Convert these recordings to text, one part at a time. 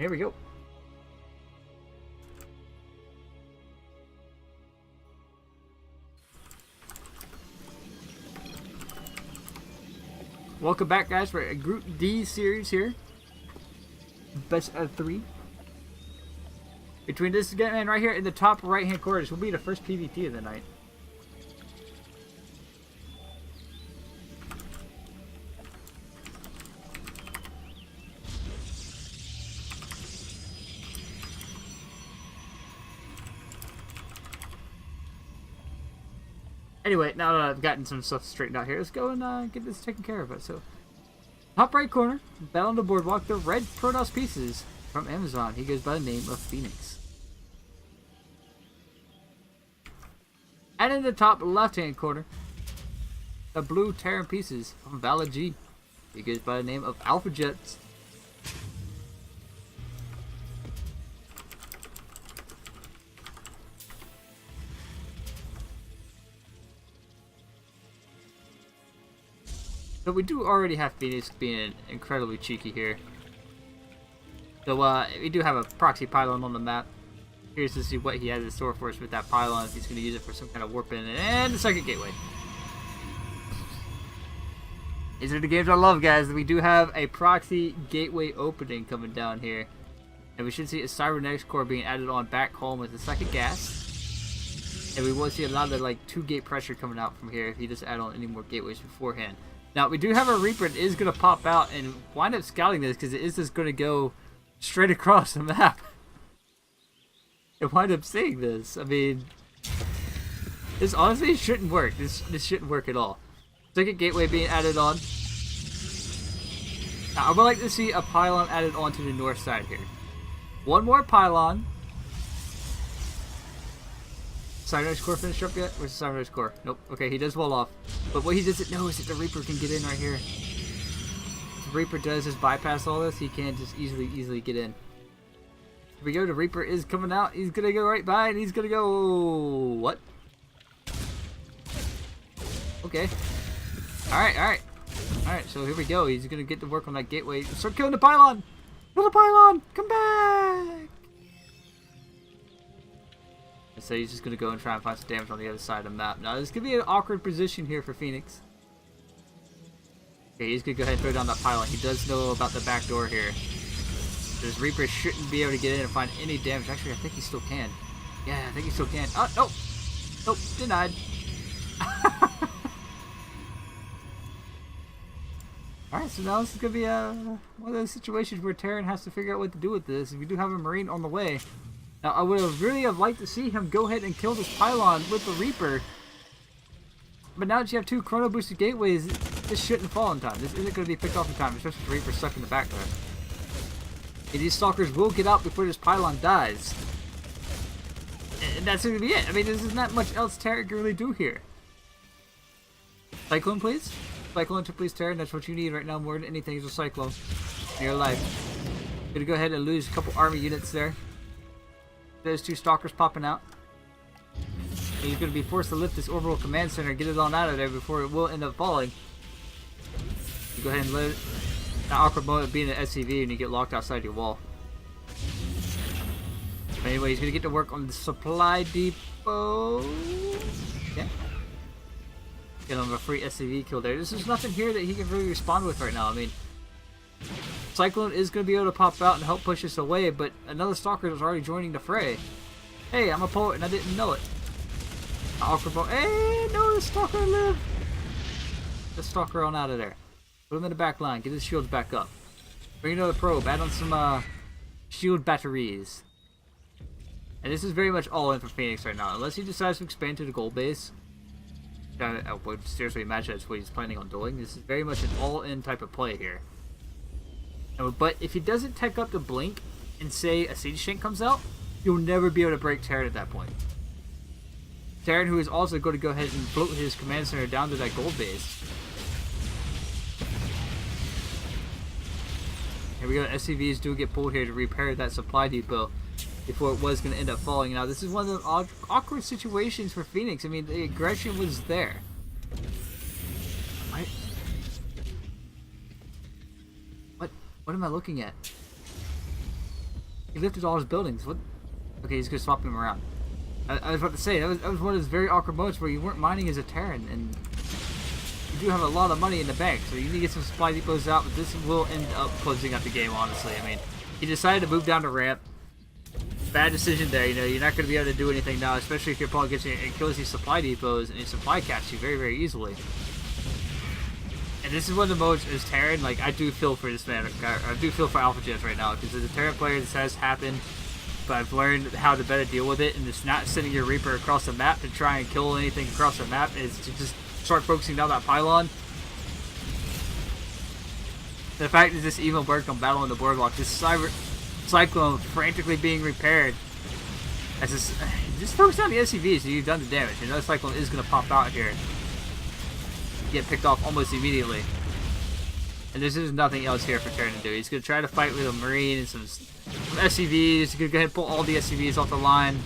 Here we go. Welcome back, guys, for a Group D series here. Best of 3. Between this man right here in the top right-hand corner, this will be the first PvP of the night. Anyway, now that I've gotten some stuff straightened out here, let's go and get this taken care of. So, top right corner, battle on the boardwalk, the red Protoss pieces from Amazon. He goes by the name of Feniks. And in the top left-hand corner, the blue Terran pieces from Valid G. He goes by the name of Alphajets. So we do already have Feniks being incredibly cheeky here. So we do have a proxy pylon on the map. Curious to see what he has in store for us with that pylon, if he's going to use it for some kind of warp in. And the second gateway. These are the games I love, guys. We do have a proxy gateway opening coming down here. And we should see a Cybernetics core being added on back home with the second gas. And we will see a lot of like 2-gate pressure coming out from here if he doesn't add on any more gateways beforehand. Now, we do have a Reaper that is going to pop out and wind up scouting this because it is just going to go straight across the map. And wind up seeing this. I mean, this honestly shouldn't work. This shouldn't work at all. Second gateway being added on. Now, I would like to see a pylon added on to the north side here. One more pylon. Cybernetics core finished up yet? Where's the Cybernetics core? Nope. Okay, he does wall off. But what he doesn't know is that the Reaper can get in right here. If the Reaper does just bypass all this, he can just easily get in. Here we go. The Reaper is coming out. He's going to go right by and he's going to go... What? Okay. Alright. Alright, so here we go. He's going to get to work on that gateway. Start killing the pylon! Kill the pylon! Come back! So he's just going to go and try and find some damage on the other side of the map. Now, this could be an awkward position here for Feniks. Okay, he's going to go ahead and throw down that pylon. He does know about the back door here. This Reaper shouldn't be able to get in and find any damage. Actually, I think he still can. Yeah, I think he still can. Oh, nope. Nope, denied. Alright, so now this is going to be one of those situations where Terran has to figure out what to do with this. We do have a Marine on the way. Now, I would have really liked to see him go ahead and kill this pylon with the Reaper. But now that you have 2 chrono boosted gateways, this shouldn't fall in time. This isn't going to be picked off in time, especially with the Reaper stuck in the back there. And these stalkers will get out before this pylon dies. And that's going to be it. I mean, there's not much else Terran can really do here. Cyclone, please. Cyclone to please, Terran. That's what you need right now more than anything is a Cyclone in your life. Gonna go ahead and lose a couple army units there. There's 2 stalkers popping out. And he's going to be forced to lift this orbital command center and get it on out of there before it will end up falling. You go ahead and let it. That awkward moment being an SCV and you get locked outside your wall. But anyway, he's going to get to work on the supply depot. Yeah. Get him a free SCV kill there. There's nothing here that he can really respond with right now. I mean, Cyclone is going to be able to pop out and help push us away, but another stalker is already joining the fray. Hey, I'm a poet and I didn't know it. Awkward poet. Hey, no, the stalker lived. The stalker on out of there. Put him in the back line. Get his shields back up. Bring another probe. Add on some shield batteries. And this is very much all in for Feniks right now. Unless he decides to expand to the gold base. I would seriously imagine that's what he's planning on doing. This is very much an all-in type of play here. But if he doesn't tech up the blink and say a siege tank comes out, you'll never be able to break Terran at that point. Terran, who is also going to go ahead and float his command center down to that gold base. Here we go. SCVs do get pulled here to repair that supply depot before it was going to end up falling. Now, this is one of the awkward situations for Feniks. I mean, the aggression was there. What am I looking at? He lifted all his buildings. What? Okay, he's gonna swap him around. I was about to say, that was one of those very awkward moments where you weren't mining as a Terran, and you do have a lot of money in the bank, so you need to get some supply depots out, but this will end up closing up the game, honestly. I mean, he decided to move down the ramp. Bad decision there, you know, you're not going to be able to do anything now, especially if your opponent gets you and kills these supply depots and supply caps you very, very easily. And this is one of the modes as Terran, like, I do feel for this man, I do feel for Alphajets right now, because as a Terran player, this has happened, but I've learned how to better deal with it, and it's not sending your Reaper across the map to try and kill anything across the map, is to just start focusing down that pylon. The fact that this even worked on Battle on the Boardwalk, this Cyclone frantically being repaired. As this, just focus on the SCVs, so you've done the damage. Another Cyclone is going to pop out here. Get picked off almost immediately. And there's just nothing else here for Terran to do. He's going to try to fight with a Marine and some SCVs. He's going to go ahead and pull all the SCVs off the line.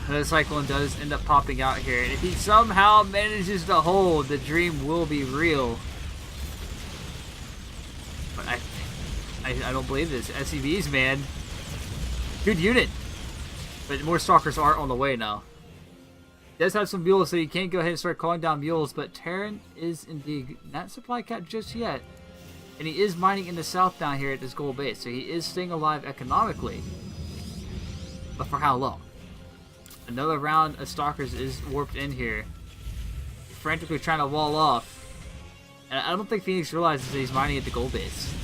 Another Cyclone does end up popping out here. And if he somehow manages to hold, the dream will be real. But I don't believe this. SCVs, man. Good unit. But more Stalkers are on the way now. He does have some mules, so you can't go ahead and start calling down mules, but Terran is indeed not supply capped just yet. And he is mining in the south down here at this gold base, so he is staying alive economically. But for how long? Another round of Stalkers is warped in here, frantically trying to wall off. And I don't think Feniks realizes that he's mining at the gold base.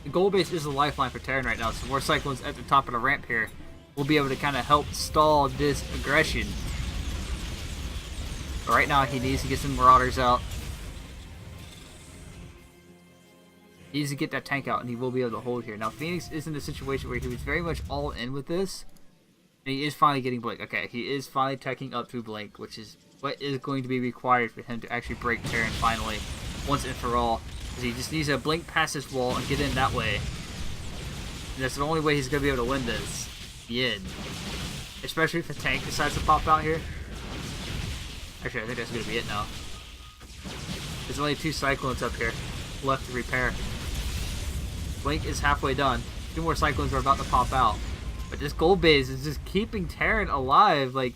The gold base is the lifeline for Terran right now, so more Cyclones at the top of the ramp here will be able to kind of help stall this aggression. But right now he needs to get some Marauders out. He needs to get that tank out, and he will be able to hold here. Now Feniks is in a situation where he was very much all in with this, and he is finally getting Blink. Okay, he is finally teching up through Blink, which is what is going to be required for him to actually break Terran finally, once and for all. He just needs to blink past this wall and get in that way. And that's the only way he's going to be able to win this. The end. Especially if the tank decides to pop out here. Actually, I think that's going to be it now. There's only 2 Cyclones up here left to repair. Blink is halfway done. 2 more Cyclones are about to pop out. But this gold base is just keeping Terran alive. Like,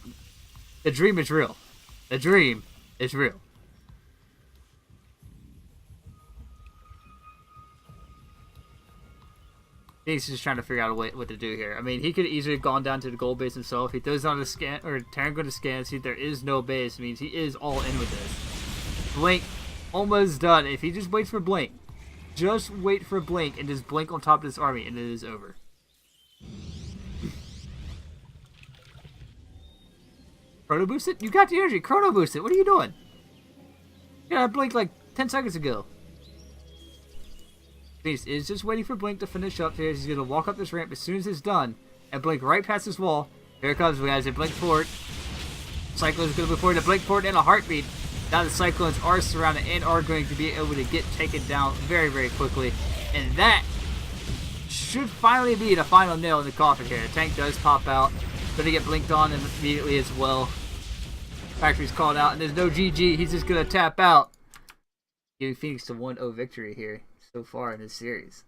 the dream is real. The dream is real. He's just trying to figure out what to do here. I mean, he could easily have gone down to the gold base himself. He throws on the scan, or Terran go to scan, see there is no base. It means he is all in with this. Blink, almost done. If he just waits for Blink, just wait for Blink and just Blink on top of this army, and it is over. Chrono boost it? You got the energy. Chrono boost it. What are you doing? Yeah, I blinked like 10 seconds ago. Beast is just waiting for Blink to finish up here. He's going to walk up this ramp as soon as it's done and blink right past this wall. Here it comes, guys. They blink forward. Cyclone's going to move forward to blink forward in a heartbeat. Now the Cyclones are surrounded and are going to be able to get taken down very, very quickly. And that should finally be the final nail in the coffin here. The tank does pop out. Going to get blinked on immediately as well. Factory's called out, and there's no GG. He's just going to tap out. Giving Feniks a 1-0 victory here so far in this series.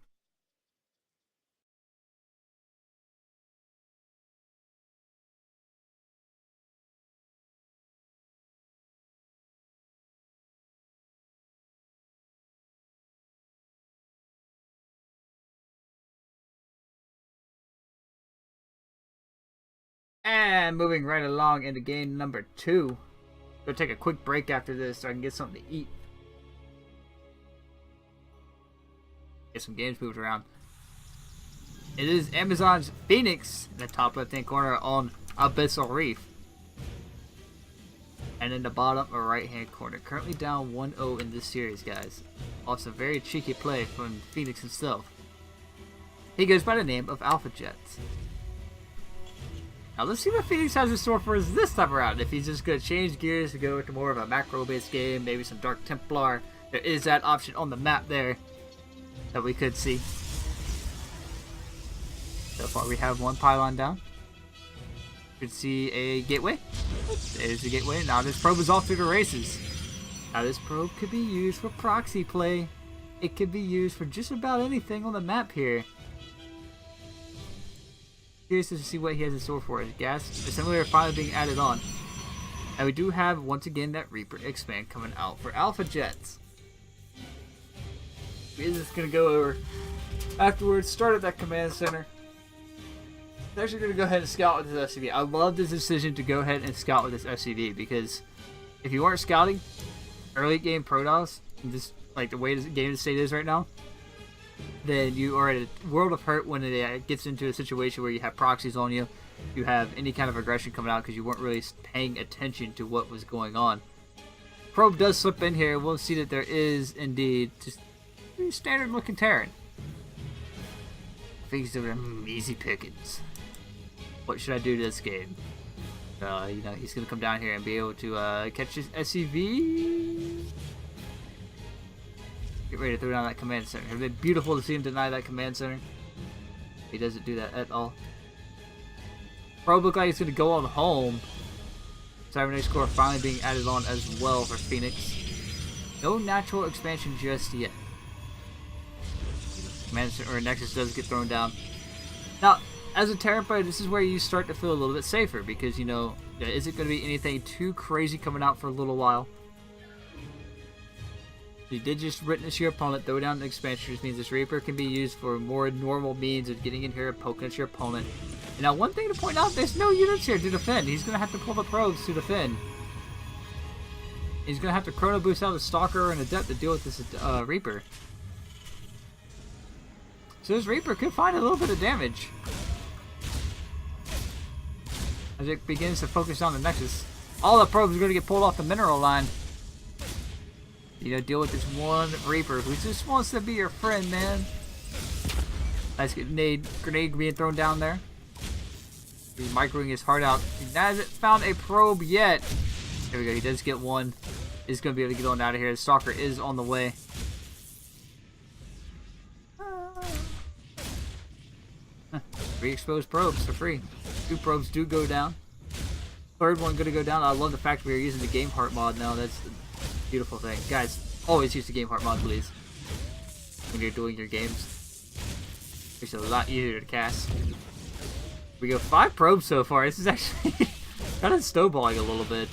And moving right along into game number 2. Go take a quick break after this so I can get something to eat. Get some games moved around. It is Amazon's Feniks in the top left hand corner on Abyssal Reef. And in the bottom right hand corner. Currently down 1-0 in this series, guys. Off some very cheeky play from Feniks himself. He goes by the name of Alphajets. Now let's see what Feniks has in store for us this time around. If he's just going to change gears to go into more of a macro-based game, maybe some Dark Templar. There is that option on the map there that we could see. So far we have one pylon down. You can see a gateway. There's the gateway. Now this probe is off through the races. Now this probe could be used for proxy play. it could be used for just about anything on the map here. Curious to see what he has in store for us. Gas assembly are finally being added on. And we do have, once again, that Reaper expand coming out for Alphajets. We're just going to go over afterwards, start at that command center. I'm actually going to go ahead and scout with this SCV. I love this decision to go ahead and scout with this SCV because if you weren't scouting early game Protoss, just like the way the game state is right now, then you are at a world of hurt when it gets into a situation where you have proxies on you, you have any kind of aggression coming out because you weren't really paying attention to what was going on. Probe does slip in here. We'll see that there is indeed just standard looking Terran. Things are easy pickings. What should I do to this game? You know, he's gonna come down here and be able to catch his SCV. Get ready to throw down that command center. It would have been beautiful to see him deny that command center. He doesn't do that at all. Probe look like he's gonna go on home. Cybernetics core finally being added on as well for Feniks. No natural expansion just yet. Command center or Nexus does get thrown down. Now, as a Terran player, this is where you start to feel a little bit safer because, you know, is it going to be anything too crazy coming out for a little while? You did just witness your opponent throw down the expansion, which means this Reaper can be used for more normal means of getting in here and poking at your opponent. And now, one thing to point out, there's no units here to defend. He's going to have to pull the probes to defend. He's going to have to chrono boost out a Stalker and a Adept to deal with this Reaper. So this Reaper could find a little bit of damage as it begins to focus on the Nexus. All the probes are going to get pulled off the mineral line. You know, deal with this one Reaper who just wants to be your friend, man. Nice grenade being thrown down there. He's microing his heart out. He hasn't found a probe yet. There we go. He does get one. He's going to be able to get on out of here. The Stalker is on the way. Three exposed probes for free. 2 probes do go down. Third one going to go down. I love the fact we are using the Game Heart mod now. That's a beautiful thing. Guys, always use the Game Heart mod, please. When you're doing your games. Makes it a lot easier to cast. We go 5 probes so far. This is actually kind of snowballing a little bit.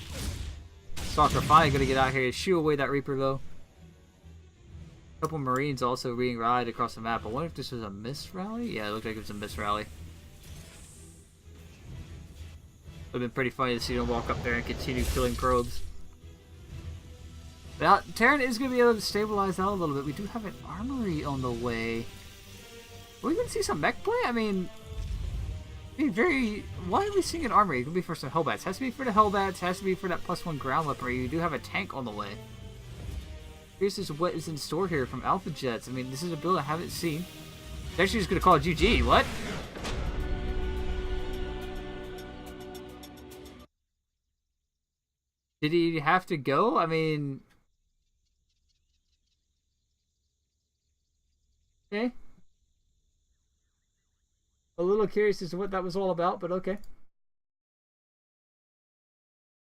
Stalker finally going to get out here and shoo away that Reaper though. A couple Marines also being rallied across the map. I wonder if this was a missed rally? Yeah, it looked like it was a missed rally. It would have been pretty funny to see them walk up there and continue killing probes. Now, Terran is going to be able to stabilize out a little bit. We do have an armory on the way. Are we going to see some mech play? I mean, why are we seeing an armory? It could be for some Hellbats. It has to be for the Hellbats. It has to be for that +1 ground weaponry. You do have a tank on the way. Here's just what is in store here from Alphajets. I mean, this is a build I haven't seen. They're actually just going to call it GG. What? Did he have to go? I mean... Okay. A little curious as to what that was all about, but okay.